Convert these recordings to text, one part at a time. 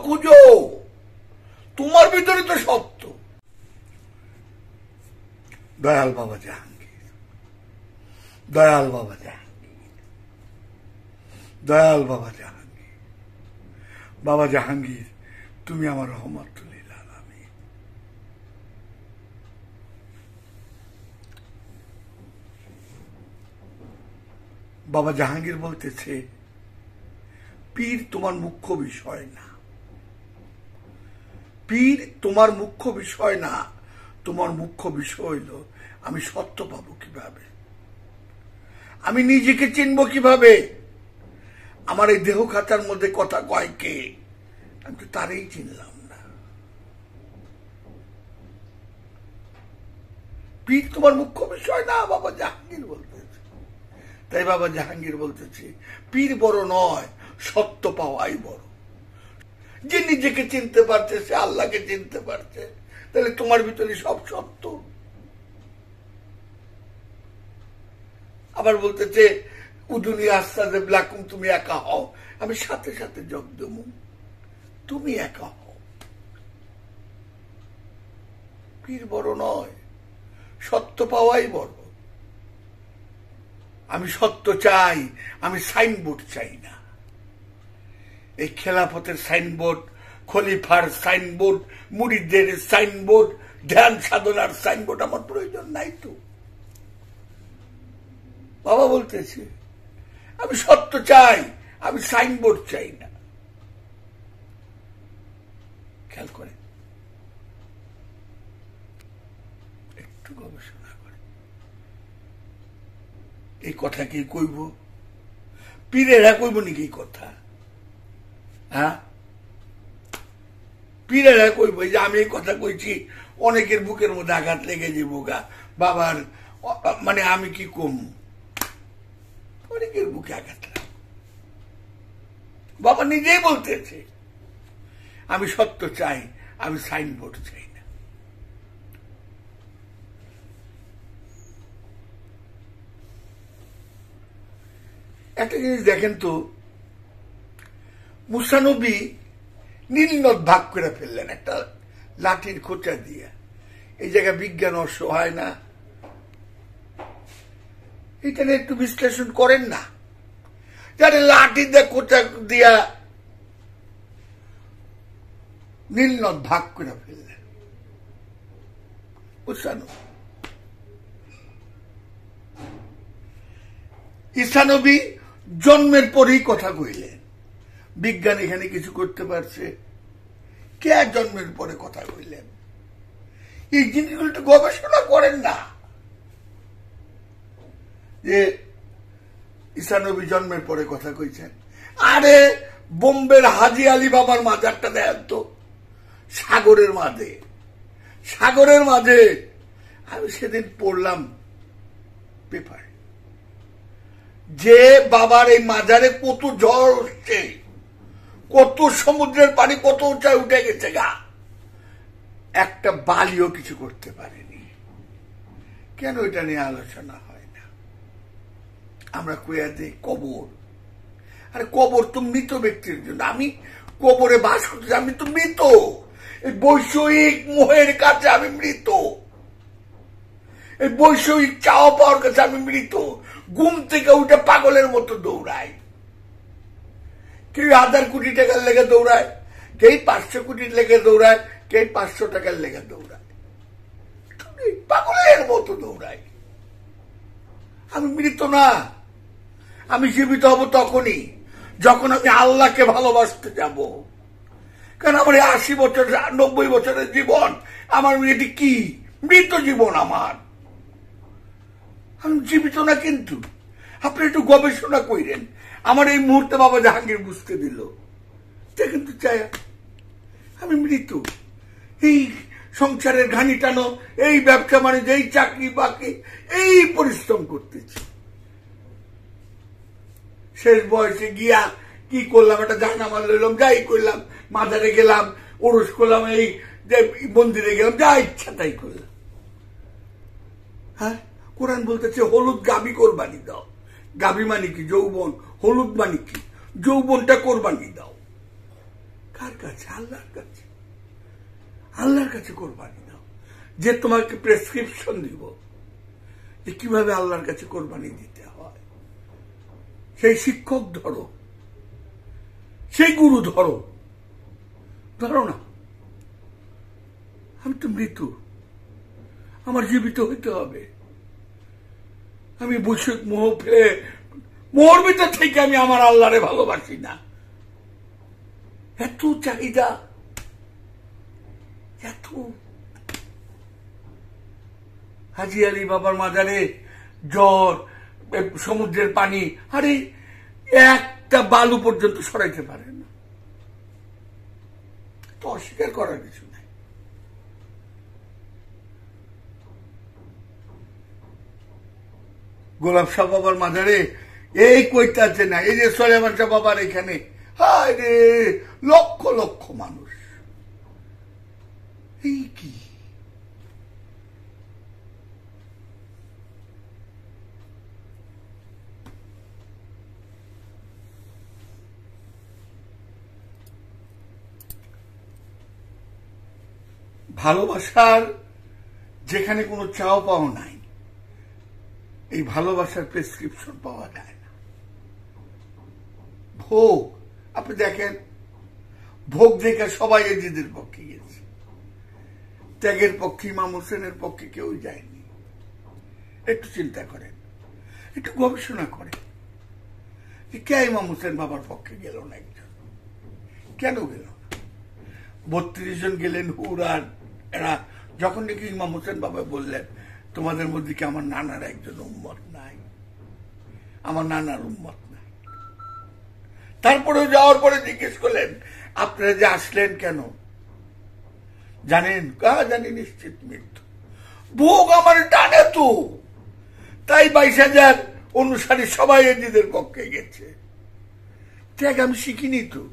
খুঁজো, তোমার ভিতরে তো সত্য। দয়াল বাবা জাহাঙ্গীর, দয়াল বাবা জাহাঙ্গীর, দয়াল বাবা জাহাঙ্গীর। বাবা জাহাঙ্গীর, তুমি আমার রহমতুল লিল আলামিন। বাবা জাহাঙ্গীর বলতেছে, পীর তোমার মুখ্য বিষয় না, পীর তোমার মুখ্য বিষয় না, তোমার মুখ্য বিষয় হইল আমি সত্য পাবো কিভাবে, আমি নিজেকে চিনব কিভাবে, আমার এই দেহ খাতার মধ্যে কথা কয় কে, আমি তো তারই চিনলাম না। পীর তোমার মুখ্য বিষয় না, বাবা জাহাঙ্গীর বলতেছে। তাই বাবা জাহাঙ্গীর বলতেছে, পীর বড় নয়, সত্য পাওয়াই বড়। যে নিজেকে চিনতে পারছে, সে আল্লাহকে চিনতে পারছে, তাহলে তোমার ভিতরে সব সত্য। আবার বলতেছে, উদুনি আস্তাদে ব্লাকুম, তুমি একা হও, আমি সাথে সাথে যোগ দেব, তুমি একা হও। পীর বড় নয়, সত্য পাওয়াই বড়। আমি সত্য চাই, আমি সাইনবোর্ড চাই না। এই খেলাফতের সাইনবোর্ড, খলিফার সাইনবোর্ড, মুরিদদের সাইনবোর্ড, ধ্যান সাধনার সাইনবোর্ড আমার প্রয়োজন নাই তো। বাবা বলতেছে, আমি সত্য চাই, আমি সাইনবোর্ড চাই না। খেয়াল করে একটু গবেষণা করে, এই কথা কি কইব? পীরেরা কইব নাকি কথা? হ্যাঁ, পীরেরা কইব যে আমি এই কথা কইছি, অনেকের বুকের মধ্যে আঘাত লেগে যাবো গা, বাবার মানে আমি কি কম, অনেকের বুকে আঘাত লাগে। বাবা নিজেই বলতেছে, আমি সত্য চাই, আমি সাইনবোর্ড চাই না। একটা জিনিস দেখেন তো, মুসা নবী নীল নদ ভাগ করে ফেললেন একটা লাঠির খোঁচা দিয়ে। এই জায়গায় বিজ্ঞান অসহায় না? এটা নিয়ে একটু বিশ্লেষণ করেন না। যারা লাঠি দিয়ে খোঁচা দিয়া নীল নদ ভাগ করে ফেললেন মুসা নবী। ঈসা নবী জন্মের পরেই কথা কইলেন। বিজ্ঞান এখানে কিছু করতে পারছে? কে জন্মের পরে কথা কইলেন? এই জিনিসগুলো একটু গবেষণা করেন না, যে ঈসা নবী জন্মের পরে কথা কইছেন। আরে বোম্বের হাজি আলী বাবার মাজারটা দেখেন তো, সাগরের মাঝে, সাগরের মাঝে। আমি সেদিন পড়লাম পেপারে যে বাবার এই মাজারে কত ঝড় হচ্ছে, কত সমুদ্রের পানি কত উঁচায় উঠে গেছে গা, একটা বালিও কিছু করতে পারেনি। কেন এটা নিয়ে আলোচনা হয় না? আমরা কইয়া দিই কবর। আরে কবর তো মৃত ব্যক্তির জন্য, আমি কবরে বাস করতে, আমি তো মৃত। এই বৈষয়িক মোহের কাছে আমি মৃত, এই বৈষয়িক চাওয়া পাওয়ার কাছে আমি মৃত। ঘুম থেকে উঠে পাগলের মতো দৌড়াই। কেউ 1000 কোটি টাকার লেগে দৌড়ায়, কেউ 500 কোটির লেগে দৌড়ায়, কেউ 500 টাকার লেগে দৌড়ায়, পাগলের মতো দৌড়ায়। আমি মৃত না, আমি জীবিত হব তখনই যখন আমি আল্লাহকে ভালোবাসতে যাব। কারণ আমার 80 বছর 90 বছরের জীবন, আমার এটি কি মৃত জীবন আমার, আমি জীবিত না। কিন্তু আপনি একটু গবেষণা করেন। আমার এই মুহূর্তে বাবা জাহাঙ্গীর বুঝতে দিল, কিন্তু চাই আমি মৃত। এই সংসারের ঘানি টানো, এই ব্যবসা বাণিজ্য, এই চাকরি বাকরি, এই পরিশ্রম করতেছি। শেষ বয়সে গিয়া কি করলাম? একটা জানামাল লইলাম, যাই করলাম, মাজারে গেলাম, ওরস করলাম, এই যে মন্দিরে গেলাম, যা ইচ্ছা তাই করলাম। হ্যাঁ, কোরআন বলতেছে হলুদ গাভী কোরবানি দাও। গাভী মানে কি? যৌবন। হলুদ মানে কি? যৌবনটা কোরবানি দাও। কার কাছে? আল্লাহর কাছে। আল্লাহর কাছে কোরবানি দাও। যে তোমাকে প্রেসক্রিপশন দিব যে কিভাবে আল্লাহর কাছে কোরবানি দিতে হয়, সেই শিক্ষক ধরো, সেই গুরু ধরো। ধরো না, আমি তো মৃত্যু, আমার জীবিত হইতে হবে। আমি বসে মোহ ফেলে মোহর ভিতর থেকে আমি আমার আল্লাহরে ভালোবাসি না। এত চাহিদা, এত। হাজি আলী বাবার মাজারে জ্বর, সমুদ্রের পানি, আরে একটা বালু পর্যন্ত সরাইতে পারে না। তো অস্বীকার করার কিছু নাই। গোলাপ শাহ বাবার মাজারে এই কইতে আছে না, এই যে সলেমান শাহ বাবার এখানে, হায় রে, লক্ষ লক্ষ মানুষ। এই কি ভালোবাসার যেখানে কোনো চাও পাও নাই, এই ভালোবাসার প্রেসক্রিপশন পাওয়া যায় না। ভোগ, আপনি দেখেন, ভোগ দেখে সবাই এজিদের পক্ষে গেছে, ত্যাগের পক্ষে ইমাম হোসেনের পক্ষে কেউ যায়নি। একটু চিন্তা করেন, একটু গবেষণা করেন যে কে ইমাম হোসেন বাবার পক্ষে গেল না, একজন কেন গেল না? 32 জন গেলেন হুরান। এরা যখন নাকি ইমাম হোসেন বাবা বললেন, তোমাদের মধ্যে কি আমার নানার একজন উম্মত নাই? আমার নানার উম্মত নাই। তারপরেও যাওয়ার পরে জিজ্ঞেস করলেন, আপনারা যে আসলেন কেন? জানেন? জানি, নিশ্চিত মৃত্যু। ভোগ আমার টানে তো, তাই 22,000 অনুসারী সবাই এজিদের পক্ষে গেছে। ত্যাগ আমি শিখিনি তো,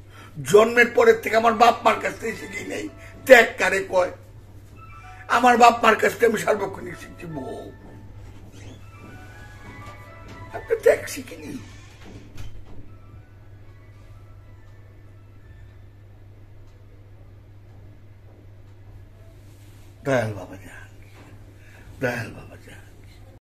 জন্মের পরের থেকে আমার বাপ মার কাছ থেকে শিখি নেই ত্যাগ কারে কয়। আমার বাপ মার কাছ থেকে আমি সার্বক্ষণিক শিখছি ভোগ। আপনি ত্যাগ শিখিনি। দয়াল বাবা যান, দয়াল বাবা।